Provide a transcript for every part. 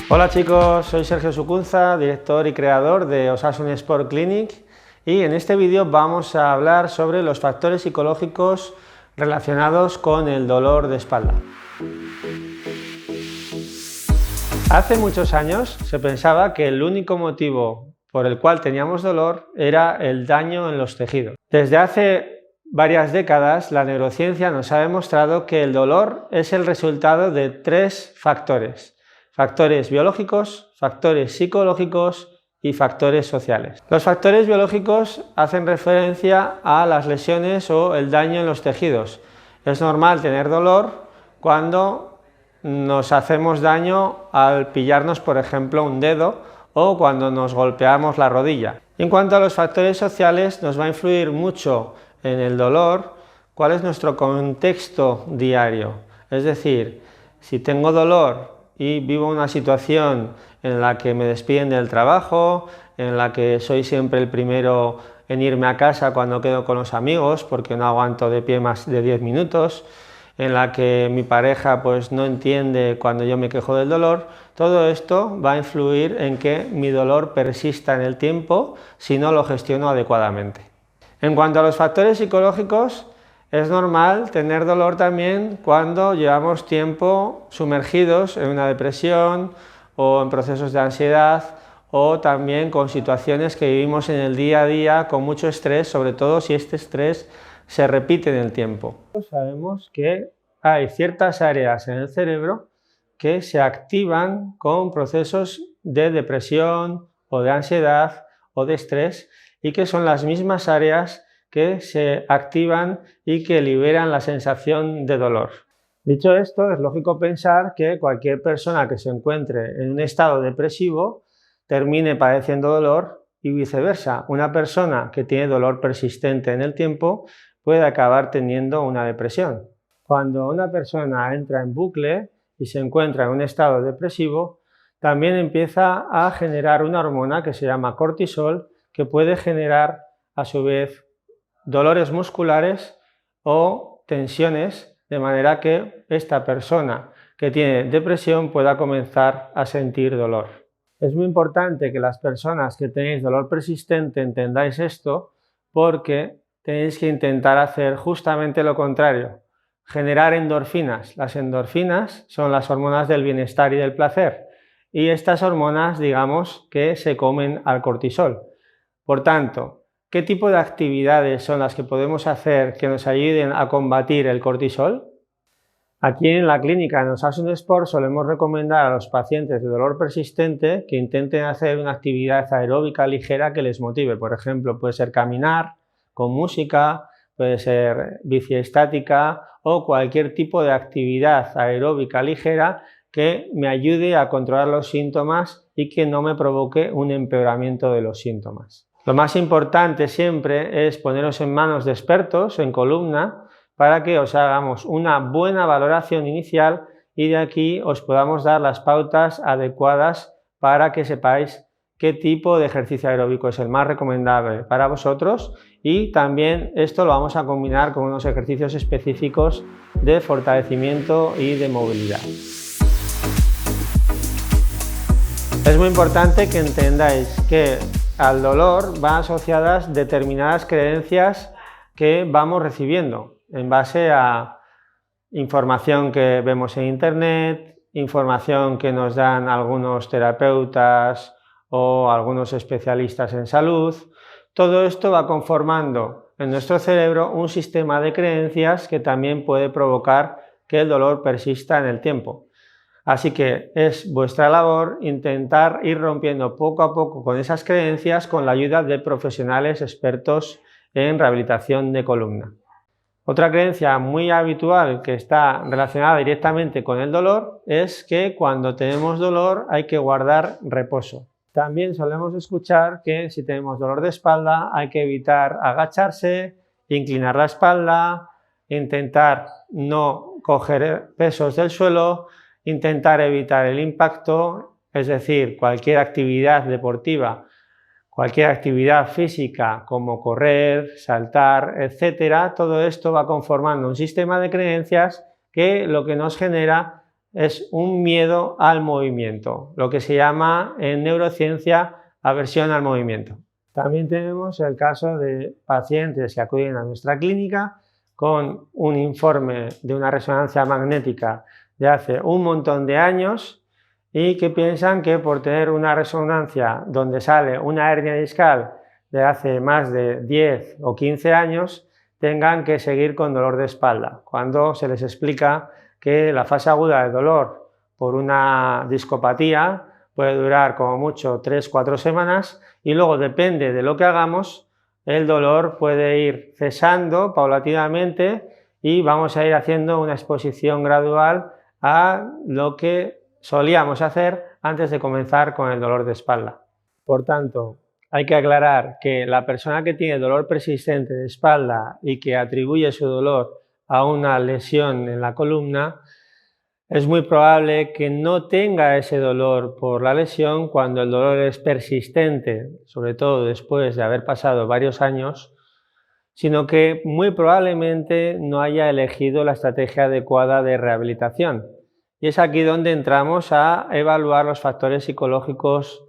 Hola chicos, soy Sergio Sucunza, director y creador de Osasun Sport Clinic, y en este vídeo vamos a hablar sobre los factores psicológicos relacionados con el dolor de espalda. Hace muchos años se pensaba que el único motivo por el cual teníamos dolor era el daño en los tejidos. Desde hace varias décadas la neurociencia nos ha demostrado que el dolor es el resultado de tres factores: factores biológicos, factores psicológicos y factores sociales. Los factores biológicos hacen referencia a las lesiones o el daño en los tejidos. Es normal tener dolor cuando nos hacemos daño al pillarnos, por ejemplo, un dedo o cuando nos golpeamos la rodilla. En cuanto a los factores sociales, nos va a influir mucho en el dolor cuál es nuestro contexto diario. Es decir, si tengo dolor y vivo una situación en la que me despiden del trabajo, en la que soy siempre el primero en irme a casa cuando quedo con los amigos porque no aguanto de pie más de 10 minutos, en la que mi pareja pues no entiende cuando yo me quejo del dolor, todo esto va a influir en que mi dolor persista en el tiempo si no lo gestiono adecuadamente. En cuanto a los factores psicológicos, es normal tener dolor también cuando llevamos tiempo sumergidos en una depresión o en procesos de ansiedad, o también con situaciones que vivimos en el día a día con mucho estrés, sobre todo si este estrés se repite en el tiempo. Sabemos que hay ciertas áreas en el cerebro que se activan con procesos de depresión o de ansiedad o de estrés, y que son las mismas áreas que se activan y que liberan la sensación de dolor. Dicho esto, es lógico pensar que cualquier persona que se encuentre en un estado depresivo termine padeciendo dolor, y viceversa. Una persona que tiene dolor persistente en el tiempo puede acabar teniendo una depresión. Cuando una persona entra en bucle y se encuentra en un estado depresivo, también empieza a generar una hormona que se llama cortisol, que puede generar a su vez dolores musculares o tensiones, de manera que esta persona que tiene depresión pueda comenzar a sentir dolor. Es muy importante que las personas que tenéis dolor persistente entendáis esto, porque tenéis que intentar hacer justamente lo contrario: generar endorfinas. Las endorfinas son las hormonas del bienestar y del placer, y estas hormonas, digamos, que se comen al cortisol. Por tanto, ¿qué tipo de actividades son las que podemos hacer que nos ayuden a combatir el cortisol? Aquí en la clínica en Osasun Sport solemos recomendar a los pacientes de dolor persistente que intenten hacer una actividad aeróbica ligera que les motive. Por ejemplo, puede ser caminar con música, puede ser bici estática o cualquier tipo de actividad aeróbica ligera que me ayude a controlar los síntomas y que no me provoque un empeoramiento de los síntomas. Lo más importante siempre es poneros en manos de expertos en columna para que os hagamos una buena valoración inicial y de aquí os podamos dar las pautas adecuadas para que sepáis qué tipo de ejercicio aeróbico es el más recomendable para vosotros, y también esto lo vamos a combinar con unos ejercicios específicos de fortalecimiento y de movilidad. Es muy importante que entendáis que al dolor van asociadas determinadas creencias que vamos recibiendo en base a información que vemos en internet, información que nos dan algunos terapeutas o algunos especialistas en salud. Todo esto va conformando en nuestro cerebro un sistema de creencias que también puede provocar que el dolor persista en el tiempo. Así que es vuestra labor intentar ir rompiendo poco a poco con esas creencias con la ayuda de profesionales expertos en rehabilitación de columna. Otra creencia muy habitual que está relacionada directamente con el dolor es que cuando tenemos dolor hay que guardar reposo. También solemos escuchar que si tenemos dolor de espalda hay que evitar agacharse, inclinar la espalda, intentar no coger pesos del suelo, intentar evitar el impacto, es decir, cualquier actividad deportiva cualquier actividad física como correr, saltar, etcétera, todo esto va conformando un sistema de creencias que lo que nos genera es un miedo al movimiento, lo que se llama en neurociencia aversión al movimiento. También tenemos el caso de pacientes que acuden a nuestra clínica con un informe de una resonancia magnética de hace un montón de años y que piensan que por tener una resonancia donde sale una hernia discal de hace más de 10 o 15 años, tengan que seguir con dolor de espalda, cuando se les explica que la fase aguda de dolor por una discopatía puede durar como mucho 3-4 semanas y luego depende de lo que hagamos, el dolor puede ir cesando paulatinamente y vamos a ir haciendo una exposición gradual a lo que solíamos hacer antes de comenzar con el dolor de espalda. Por tanto, hay que aclarar que la persona que tiene dolor persistente de espalda y que atribuye su dolor a una lesión en la columna, es muy probable que no tenga ese dolor por la lesión cuando el dolor es persistente, sobre todo después de haber pasado varios años, sino que muy probablemente no haya elegido la estrategia adecuada de rehabilitación. Y es aquí donde entramos a evaluar los factores psicológicos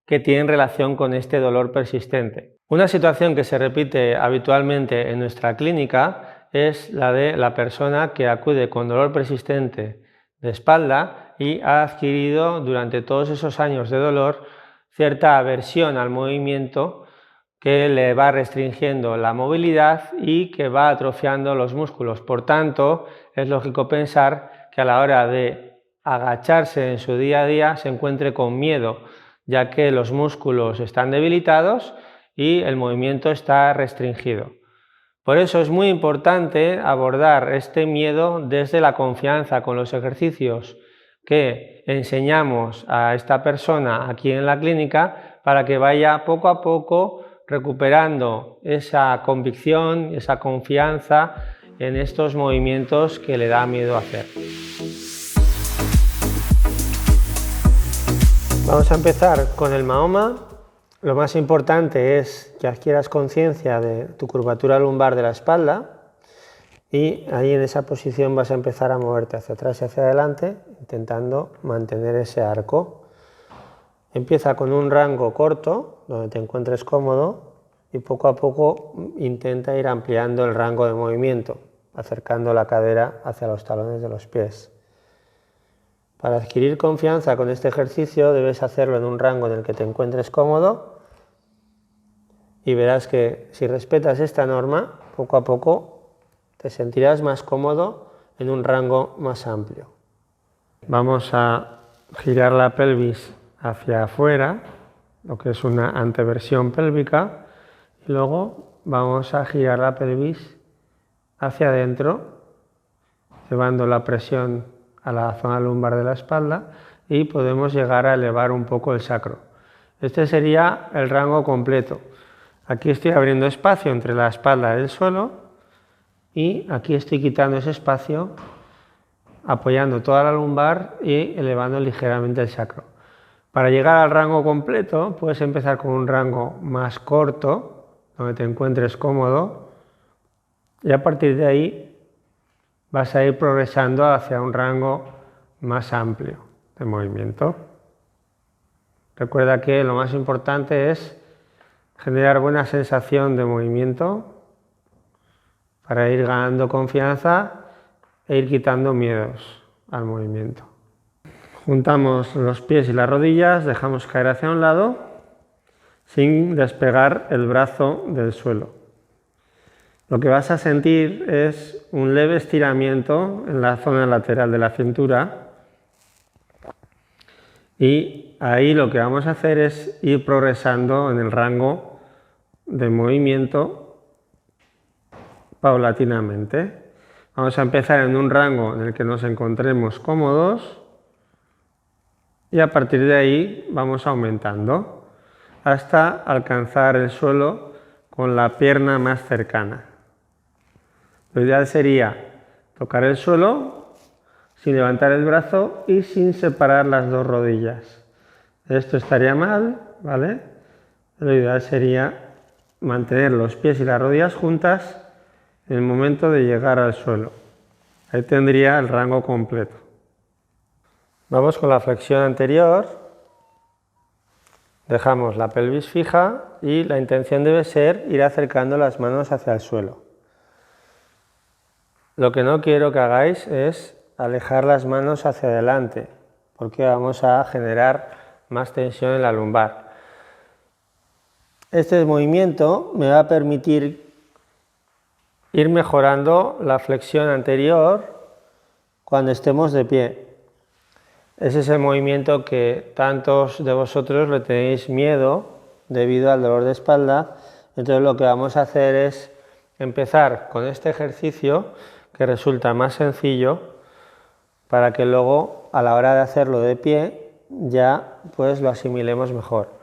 que tienen relación con este dolor persistente. Una situación que se repite habitualmente en nuestra clínica es la de la persona que acude con dolor persistente de espalda y ha adquirido durante todos esos años de dolor cierta aversión al movimiento que le va restringiendo la movilidad y que va atrofiando los músculos. Por tanto, es lógico pensar que a la hora de agacharse en su día a día se encuentre con miedo, ya que los músculos están debilitados y el movimiento está restringido. Por eso es muy importante abordar este miedo desde la confianza con los ejercicios que enseñamos a esta persona aquí en la clínica para que vaya poco a poco recuperando esa convicción, esa confianza en estos movimientos que le da miedo hacer. Vamos a empezar con el Mahoma. Lo más importante es que adquieras conciencia de tu curvatura lumbar de la espalda y ahí en esa posición vas a empezar a moverte hacia atrás y hacia adelante intentando mantener ese arco. Empieza con un rango corto donde te encuentres cómodo y poco a poco intenta ir ampliando el rango de movimiento, acercando la cadera hacia los talones de los pies. Para adquirir confianza con este ejercicio debes hacerlo en un rango en el que te encuentres cómodo y verás que si respetas esta norma, poco a poco te sentirás más cómodo en un rango más amplio. Vamos a girar la pelvis hacia afuera, lo que es una anteversión pélvica, y luego vamos a girar la pelvis hacia adentro, llevando la presión a la zona lumbar de la espalda y podemos llegar a elevar un poco el sacro. Este sería el rango completo. Aquí estoy abriendo espacio entre la espalda y el suelo y aquí estoy quitando ese espacio, apoyando toda la lumbar y elevando ligeramente el sacro. Para llegar al rango completo puedes empezar con un rango más corto, donde te encuentres cómodo, y a partir de ahí vas a ir progresando hacia un rango más amplio de movimiento. Recuerda que lo más importante es generar buena sensación de movimiento para ir ganando confianza e ir quitando miedos al movimiento. Juntamos los pies y las rodillas, dejamos caer hacia un lado sin despegar el brazo del suelo. Lo que vas a sentir es un leve estiramiento en la zona lateral de la cintura y ahí lo que vamos a hacer es ir progresando en el rango de movimiento paulatinamente. Vamos a empezar en un rango en el que nos encontremos cómodos y a partir de ahí vamos aumentando hasta alcanzar el suelo con la pierna más cercana. Lo ideal sería tocar el suelo sin levantar el brazo y sin separar las dos rodillas. Esto estaría mal, ¿vale? lo ideal sería mantener los pies y las rodillas juntas en el momento de llegar al suelo. Ahí tendría el rango completo. Vamos con la flexión anterior. Dejamos la pelvis fija y la intención debe ser ir acercando las manos hacia el suelo. Lo que no quiero que hagáis es alejar las manos hacia adelante, porque vamos a generar más tensión en la lumbar. Este movimiento me va a permitir ir mejorando la flexión anterior cuando estemos de pie. Ese es el movimiento que tantos de vosotros le tenéis miedo debido al dolor de espalda. Entonces lo que vamos a hacer es empezar con este ejercicio que resulta más sencillo para que luego a la hora de hacerlo de pie ya pues lo asimilemos mejor.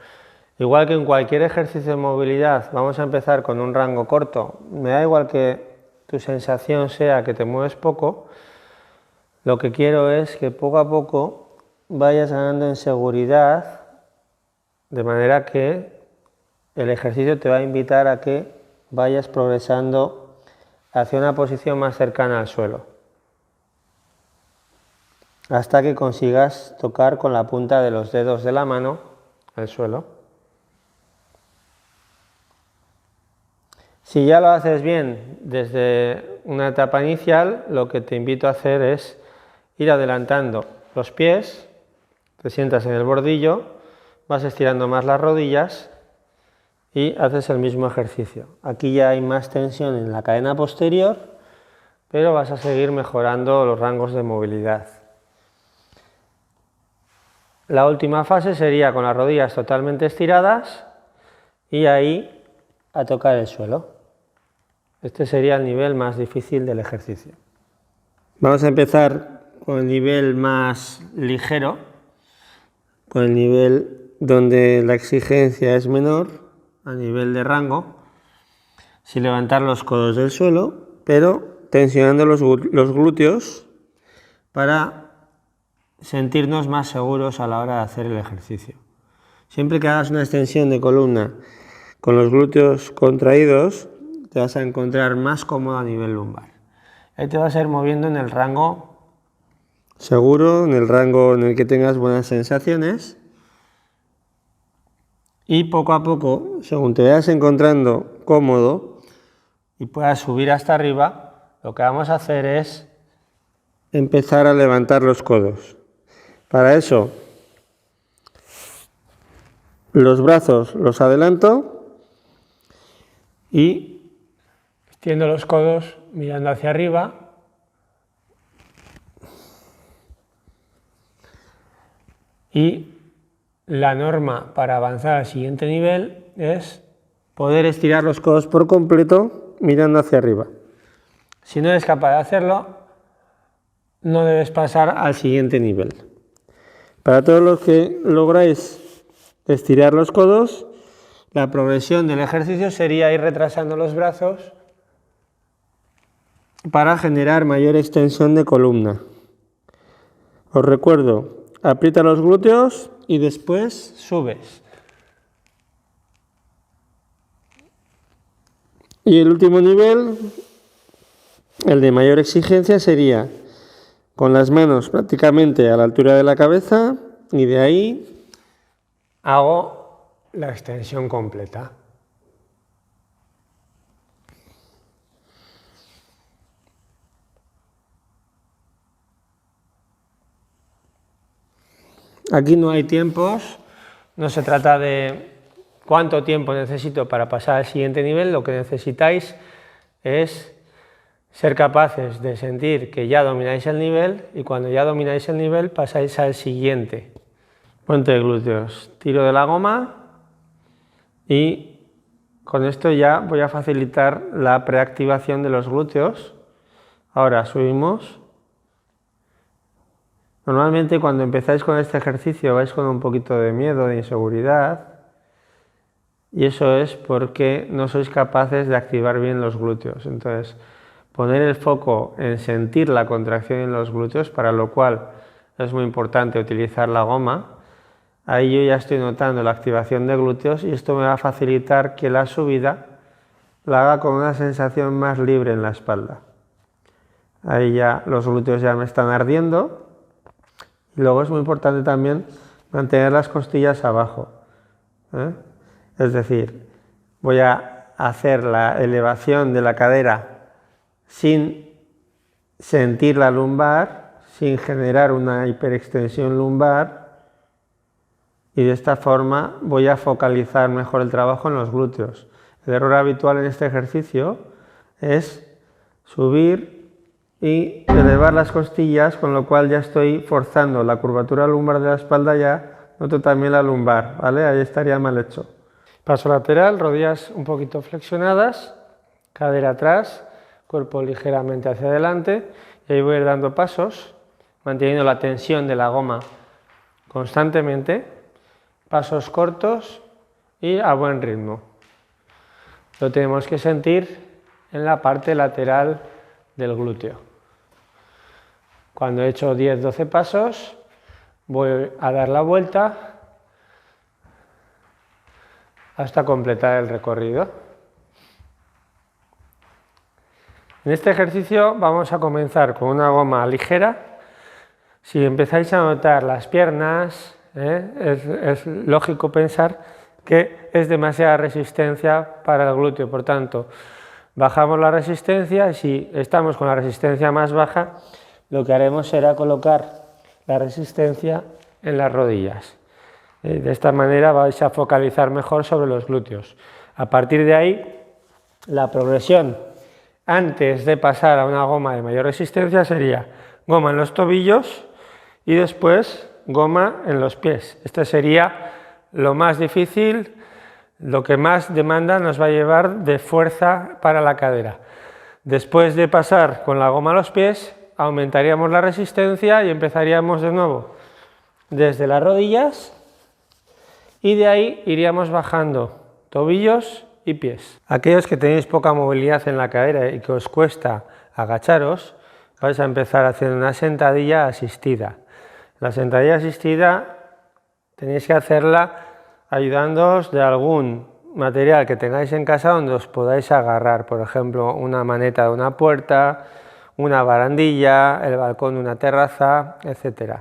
Igual que en cualquier ejercicio de movilidad vamos a empezar con un rango corto, me da igual que tu sensación sea que te mueves poco, lo que quiero es que poco a poco vayas ganando en seguridad, de manera que el ejercicio te va a invitar a que vayas progresando hacia una posición más cercana al suelo, hasta que consigas tocar con la punta de los dedos de la mano el suelo. Si ya lo haces bien desde una etapa inicial, lo que te invito a hacer es ir adelantando los pies, te sientas en el bordillo, vas estirando más las rodillas y haces el mismo ejercicio. Aquí ya hay más tensión en la cadena posterior, pero vas a seguir mejorando los rangos de movilidad. La última fase sería con las rodillas totalmente estiradas y ahí a tocar el suelo. Este sería el nivel más difícil del ejercicio. Vamos a empezar con el nivel más ligero, con el nivel donde la exigencia es menor, a nivel de rango, sin levantar los codos del suelo, pero tensionando los glúteos para sentirnos más seguros a la hora de hacer el ejercicio. Siempre que hagas una extensión de columna con los glúteos contraídos, te vas a encontrar más cómodo a nivel lumbar. Ahí te vas a ir moviendo en el rango seguro, en el rango en el que tengas buenas sensaciones, y poco a poco, según te vayas encontrando cómodo y puedas subir hasta arriba, lo que vamos a hacer es empezar a levantar los codos. Para eso, los brazos los adelanto y extiendo los codos mirando hacia arriba. Y la norma para avanzar al siguiente nivel es poder estirar los codos por completo mirando hacia arriba. Si no eres capaz de hacerlo, no debes pasar al siguiente nivel. Para todos los que lográis estirar los codos, la progresión del ejercicio sería ir retrasando los brazos para generar mayor extensión de columna. Os recuerdo, aprieta los glúteos y después subes. Y el último nivel, el de mayor exigencia, sería con las manos prácticamente a la altura de la cabeza y de ahí hago la extensión completa. Aquí no hay tiempos, no se trata de cuánto tiempo necesito para pasar al siguiente nivel, lo que necesitáis es ser capaces de sentir que ya domináis el nivel y cuando ya domináis el nivel pasáis al siguiente. Ponte glúteos, tiro de la goma y con esto ya voy a facilitar la preactivación de los glúteos. Ahora subimos. Normalmente cuando empezáis con este ejercicio vais con un poquito de miedo, de inseguridad, y eso es porque no sois capaces de activar bien los glúteos. Entonces, poner el foco en sentir la contracción en los glúteos, para lo cual es muy importante utilizar la goma, ahí yo ya estoy notando la activación de glúteos y esto me va a facilitar que la subida la haga con una sensación más libre en la espalda. Ahí ya los glúteos ya me están ardiendo. Y luego es muy importante también mantener las costillas abajo, ¿eh? Es decir, voy a hacer la elevación de la cadera sin sentir la lumbar, sin generar una hiperextensión lumbar, y de esta forma voy a focalizar mejor el trabajo en los glúteos. El error habitual en este ejercicio es subir y elevar las costillas, con lo cual ya estoy forzando la curvatura lumbar de la espalda, ya noto también la lumbar, ¿vale? Ahí estaría mal hecho. Paso lateral, rodillas un poquito flexionadas, cadera atrás, cuerpo ligeramente hacia adelante, y ahí voy a ir dando pasos, manteniendo la tensión de la goma constantemente, pasos cortos y a buen ritmo. Lo tenemos que sentir en la parte lateral del glúteo. Cuando he hecho 10-12 pasos, voy a dar la vuelta hasta completar el recorrido. En este ejercicio vamos a comenzar con una goma ligera. Si empezáis a notar las piernas, es lógico pensar que es demasiada resistencia para el glúteo, por tanto, bajamos la resistencia y si estamos con la resistencia más baja, lo que haremos será colocar la resistencia en las rodillas. De esta manera vais a focalizar mejor sobre los glúteos. A partir de ahí, la progresión antes de pasar a una goma de mayor resistencia sería goma en los tobillos y después goma en los pies. Este sería lo más difícil, lo que más demanda nos va a llevar de fuerza para la cadera. Después de pasar con la goma a los pies, aumentaríamos la resistencia y empezaríamos de nuevo desde las rodillas y de ahí iríamos bajando tobillos y pies. Aquellos que tenéis poca movilidad en la cadera y que os cuesta agacharos, vais a empezar haciendo una sentadilla asistida. La sentadilla asistida tenéis que hacerla ayudándoos de algún material que tengáis en casa donde os podáis agarrar, por ejemplo, una maneta de una puerta, una barandilla, el balcón de una terraza, etc.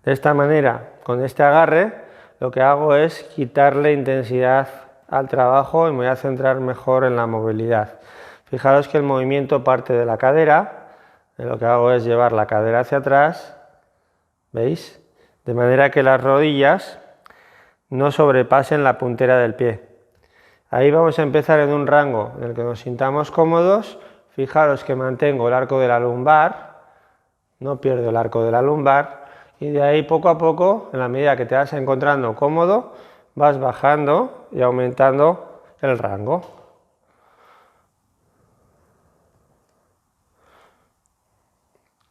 De esta manera, con este agarre, lo que hago es quitarle intensidad al trabajo y me voy a centrar mejor en la movilidad. Fijaros que el movimiento parte de la cadera, y lo que hago es llevar la cadera hacia atrás, ¿veis? De manera que las rodillas no sobrepasen la puntera del pie. Ahí vamos a empezar en un rango en el que nos sintamos cómodos. Fijaros que mantengo el arco de la lumbar, no pierdo el arco de la lumbar, y de ahí poco a poco, en la medida que te vas encontrando cómodo, vas bajando y aumentando el rango.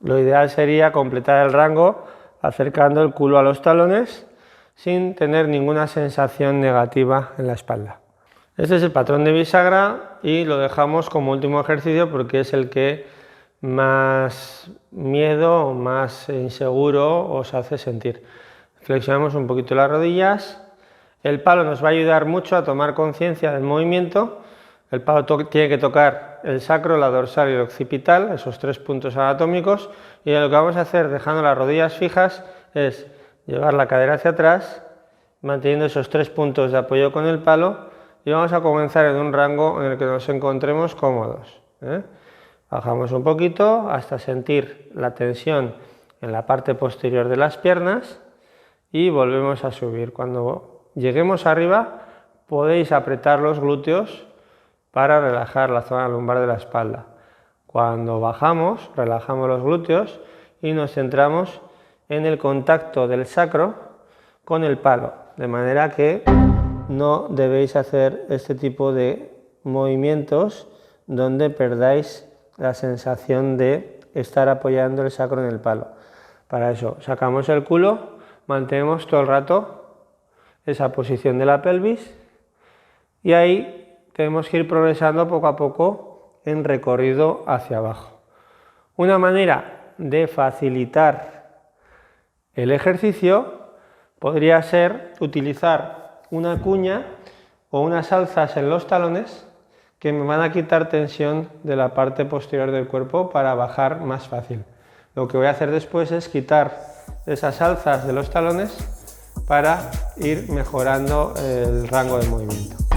Lo ideal sería completar el rango acercando el culo a los talones sin tener ninguna sensación negativa en la espalda. Este es el patrón de bisagra y lo dejamos como último ejercicio porque es el que más miedo, más inseguro os hace sentir. Flexionamos un poquito las rodillas. El palo nos va a ayudar mucho a tomar conciencia del movimiento. El palo tiene que tocar el sacro, la dorsal y el occipital, esos tres puntos anatómicos, y lo que vamos a hacer dejando las rodillas fijas es llevar la cadera hacia atrás, manteniendo esos tres puntos de apoyo con el palo, y vamos a comenzar en un rango en el que nos encontremos cómodos. Bajamos un poquito hasta sentir la tensión en la parte posterior de las piernas y volvemos a subir. Cuando lleguemos arriba podéis apretar los glúteos para relajar la zona lumbar de la espalda. Cuando bajamos, relajamos los glúteos y nos centramos en el contacto del sacro con el palo, de manera que no debéis hacer este tipo de movimientos donde perdáis la sensación de estar apoyando el sacro en el palo. Para eso sacamos el culo, mantenemos todo el rato esa posición de la pelvis y ahí tenemos que ir progresando poco a poco en recorrido hacia abajo. Una manera de facilitar el ejercicio podría ser utilizar una cuña o unas alzas en los talones que me van a quitar tensión de la parte posterior del cuerpo para bajar más fácil. Lo que voy a hacer después es quitar esas alzas de los talones para ir mejorando el rango de movimiento.